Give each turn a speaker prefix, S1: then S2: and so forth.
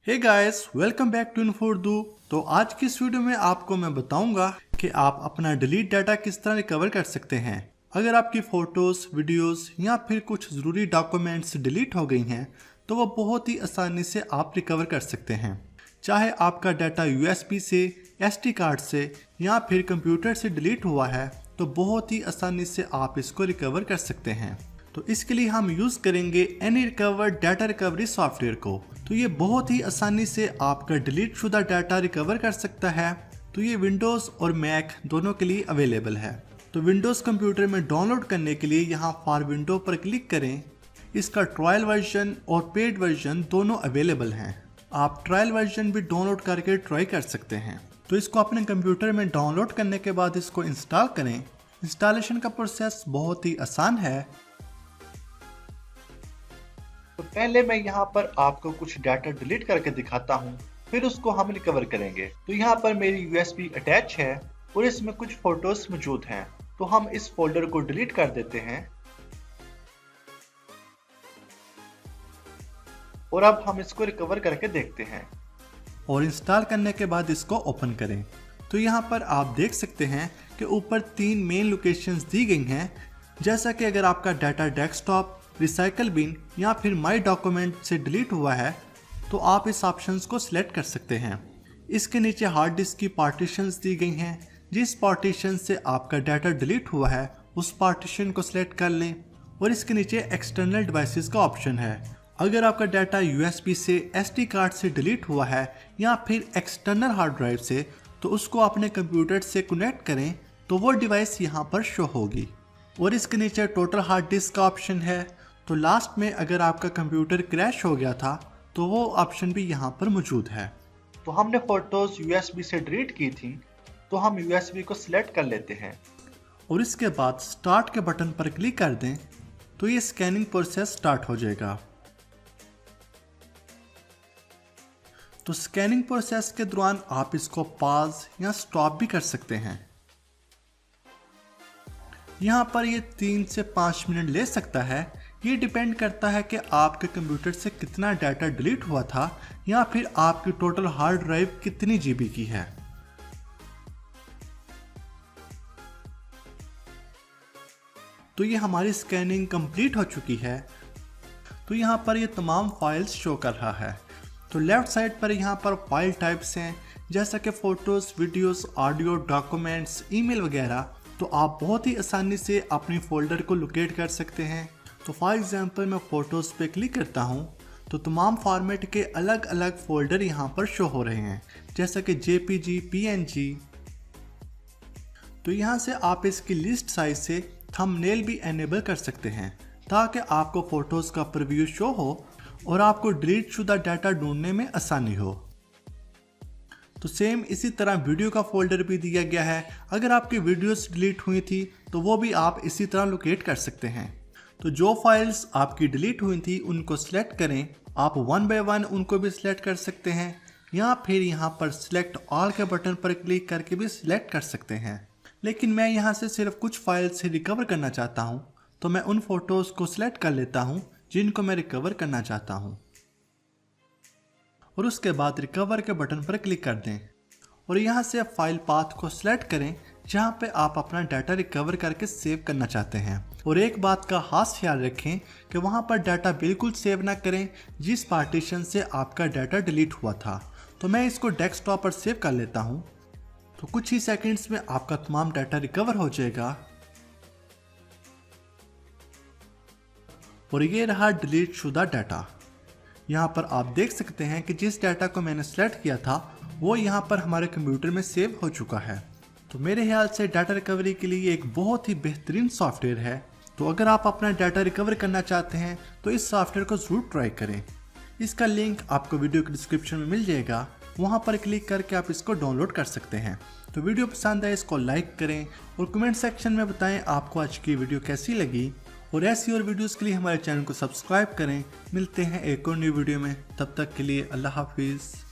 S1: Hey guys, welcome back to Info Urdu. तो आज की इस वीडियो में आपको मैं बताऊंगा कि आप अपना डिलीट डाटा किस तरह रिकवर कर सकते हैं। अगर आपकी फोटोज, वीडियोस या फिर कुछ ज़रूरी डॉक्यूमेंट्स डिलीट हो गई हैं तो वो बहुत ही आसानी से आप रिकवर कर सकते हैं। चाहे आपका डाटा यूएसबी से, एसडी कार्ड से या फिर कंप्यूटर से डिलीट हुआ है तो बहुत ही आसानी से आप इसको रिकवर कर सकते हैं। तो इसके लिए हम यूज़ करेंगे any recover data recovery software को। तो ये बहुत ही आसानी से आपका डिलीट शुदा डाटा रिकवर कर सकता है। तो ये विंडोज़ और मैक दोनों के लिए अवेलेबल है। तो विंडोज़ कंप्यूटर में डाउनलोड करने के लिए यहाँ फॉर विंडो पर क्लिक करें। इसका ट्रायल वर्जन और पेड वर्जन दोनों अवेलेबल हैं। आप ट्रायल वर्जन भी डाउनलोड करके ट्राई कर सकते हैं। तो इसको अपने कंप्यूटर में डाउनलोड करने के बाद इसको इंस्टॉल करें। इंस्टॉलेशन का प्रोसेस बहुत ही आसान है। तो पहले मैं यहाँ पर आपको कुछ डाटा डिलीट करके दिखाता हूँ, फिर उसको हम रिकवर करेंगे। तो यहाँ पर मेरी यूएसबी अटैच है और इसमें कुछ फोटोज मौजूद हैं। तो हम इस फोल्डर को डिलीट कर देते हैं और अब हम इसको रिकवर करके देखते हैं। और इंस्टॉल करने के बाद इसको ओपन करें। तो यहाँ पर आप देख सकते हैं कि ऊपर 3 मेन लोकेशंस दी गई हैं। जैसा कि अगर आपका डाटा डेस्कटॉप, रिसाइकल बिन या फिर माई डॉक्यूमेंट से डिलीट हुआ है तो आप इस ऑप्शंस को सिलेक्ट कर सकते हैं। इसके नीचे हार्ड डिस्क की पार्टीशंस दी गई हैं। जिस पार्टीशन से आपका डाटा डिलीट हुआ है उस पार्टीशन को सिलेक्ट कर लें। और इसके नीचे एक्सटर्नल डिवाइसेस का ऑप्शन है। अगर आपका डाटा यूएसबी से, एसडी कार्ड से डिलीट हुआ है या फिर एक्सटर्नल हार्ड ड्राइव से तो उसको अपने कंप्यूटर से कनेक्ट करें तो वो डिवाइस यहाँ पर शो होगी। और इसके नीचे टोटल हार्ड डिस्क का ऑप्शन है। तो लास्ट में अगर आपका कंप्यूटर क्रैश हो गया था तो वो ऑप्शन भी यहाँ पर मौजूद है। तो हमने फोटोज यूएसबी से डिलीट की थी तो हम यूएसबी को सिलेक्ट कर लेते हैं और इसके बाद स्टार्ट के बटन पर क्लिक कर दें तो ये स्कैनिंग प्रोसेस स्टार्ट हो जाएगा। तो स्कैनिंग प्रोसेस के दौरान आप इसको पॉज या स्टॉप भी कर सकते हैं। यहाँ पर ये 3 से 5 मिनट ले सकता है। ये डिपेंड करता है कि आपके कंप्यूटर से कितना डाटा डिलीट हुआ था या फिर आपकी टोटल हार्ड ड्राइव कितनी जीबी की है। तो ये हमारी स्कैनिंग कंप्लीट हो चुकी है। तो यहाँ पर ये तमाम फाइल्स शो कर रहा है। तो लेफ्ट साइड पर यहाँ पर फाइल टाइप्स हैं जैसा कि photos, videos, audio, documents, email वगैरह। तो आप बहुत ही आसानी से अपनी फोल्डर को लोकेट कर सकते हैं। तो फॉर एग्जांपल मैं फ़ोटोज़ पे क्लिक करता हूँ तो तमाम फॉर्मेट के अलग अलग फ़ोल्डर यहाँ पर शो हो रहे हैं जैसा कि जेपीजी, पीएनजी। तो यहाँ से आप इसकी लिस्ट साइज से थंबनेल भी एनेबल कर सकते हैं ताकि आपको फ़ोटोज़ का प्रीव्यू शो हो और आपको डिलीट शुदा डाटा ढूंढने में आसानी हो। तो सेम इसी तरह वीडियो का फोल्डर भी दिया गया है। अगर आपकी वीडियोस डिलीट हुई थी तो वो भी आप इसी तरह लोकेट कर सकते हैं। तो जो फाइल्स आपकी डिलीट हुई थी उनको सिलेक्ट करें। आप 1 बाय 1 उनको भी सिलेक्ट कर सकते हैं या फिर यहाँ पर सिलेक्ट ऑल के बटन पर क्लिक करके भी सिलेक्ट कर सकते हैं। लेकिन मैं यहाँ से सिर्फ कुछ फाइल से रिकवर करना चाहता हूँ तो मैं उन फोटोज़ को सिलेक्ट कर लेता हूँ जिनको मैं रिकवर करना चाहता हूँ और उसके बाद रिकवर के बटन पर क्लिक कर दें और यहाँ से फाइल पाथ को सिलेक्ट करें जहाँ पे आप अपना डाटा रिकवर करके सेव करना चाहते हैं। और एक बात का खास ख्याल रखें कि वहाँ पर डाटा बिल्कुल सेव ना करें जिस पार्टीशन से आपका डाटा डिलीट हुआ था। तो मैं इसको डेस्कटॉप पर सेव कर लेता हूँ। तो कुछ ही सेकंड्स में आपका तमाम डाटा रिकवर हो जाएगा। और ये रहा डिलीट शुदा डाटा। यहाँ पर आप देख सकते हैं कि जिस डाटा को मैंने सेलेक्ट किया था वो यहाँ पर हमारे कंप्यूटर में सेव हो चुका है। तो मेरे ख्याल से डाटा रिकवरी के लिए एक बहुत ही बेहतरीन सॉफ्टवेयर है। तो अगर आप अपना डाटा रिकवर करना चाहते हैं तो इस सॉफ्टवेयर को ज़रूर ट्राई करें। इसका लिंक आपको वीडियो के डिस्क्रिप्शन में मिल जाएगा, वहाँ पर क्लिक करके आप इसको डाउनलोड कर सकते हैं। तो वीडियो पसंद आए इसको लाइक करें और कमेंट सेक्शन में बताएं आपको आज की वीडियो कैसी लगी। और ऐसी और वीडियोस के लिए हमारे चैनल को सब्सक्राइब करें। मिलते हैं एक और न्यू वीडियो में, तब तक के लिए अल्लाह हाफिज़।